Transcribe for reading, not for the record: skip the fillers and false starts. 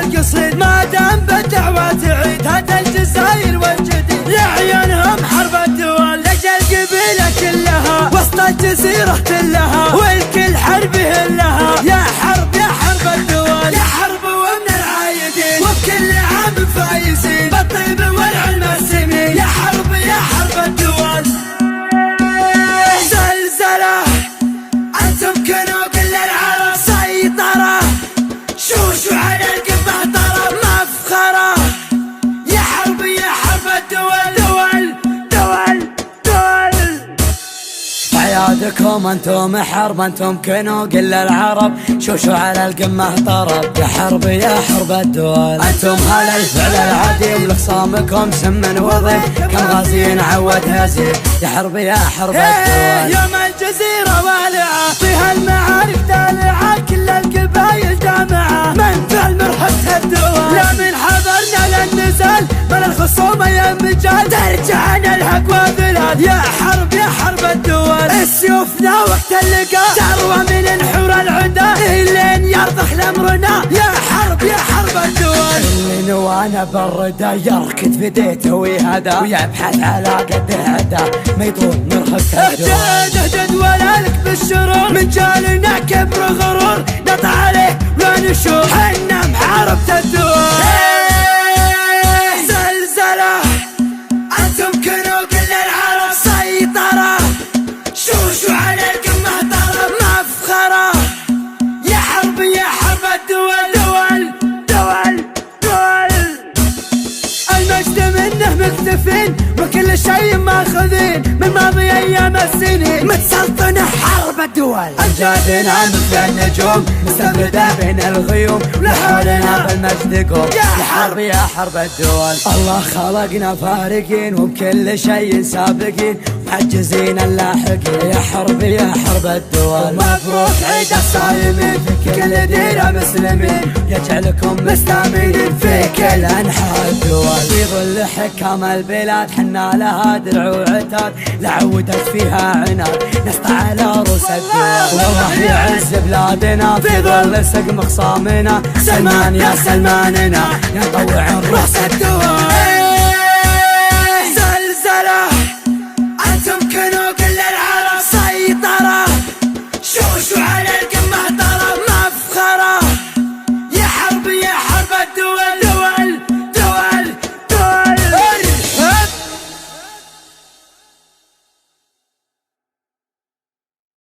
القصيد ما دام بالدعوة تعيد هذا الجزاير والجديد لعيونهم حرب الدول لجل قبيلة كلها وسط الجزيرة كلها والكل حرب لها يا حرب الدول يا حرب ومن العايدين وبكل عام فايزين بالطيب والعلم السمين يا حرب الدول زلزلة أنتم كنوا كل العرب سيطرة شوشوا على القبة طرب مفخرة يا حرب الدول عيادكم انتم حرب انتم كنوا كل العرب شوشوا على القمة طرب يا حرب الدول انتم هل الفعل العديم لخصامكم سم وضيم كم غازي عود هزيم يا حرب الدول يوم الجزيرة والعة فيها المعارك دالعة كل القبايل جامعة من فعل مرحبة الدول لا من حضرنا للنزال من الخصومة يا مجال ترجعنا الحق وذلال يا حرب الدول السيوفنا وقت اللقاء ثروة من الحور العدا لين يرضخ لامرنا يا حرب الدول اللي نوانا بالردا يركض في ديته ويهدى ويبحث على قد عدا ما يطول مرحبة الدول اهدد ولا لك بالشرور من جالنا كبر غرور نطع عليه ونشوف حنا محاربة الدول زلزلة انتم كنوا كل العرب سيطرة شوشوا على القمة طرب مفخرة يا حرب الدول المجد منه مكتفين وكل شيء ماخذين من ماضي ايام السنين متسلطنة حرب الدول امجادنا مثل النجوم مستبردة بين الغيوم لحولنا بالمجد قوم يا حرب الدول الله خلقنا فارقين وبكل شيء سابقين محجزين اللاحقين يا حرب الدول مبروك عيد الصايمين في كل ديرة مسلمين يجعلكم مستامين في كل انحاء الدول في ظل حكام البلاد حنا لها درع وعتاد لعودت فيها عناد نسطع على روس الدول والله يعز بلادنا في ظل سقم خصامنا سلمان يا سلماننا نطوع رأس الدول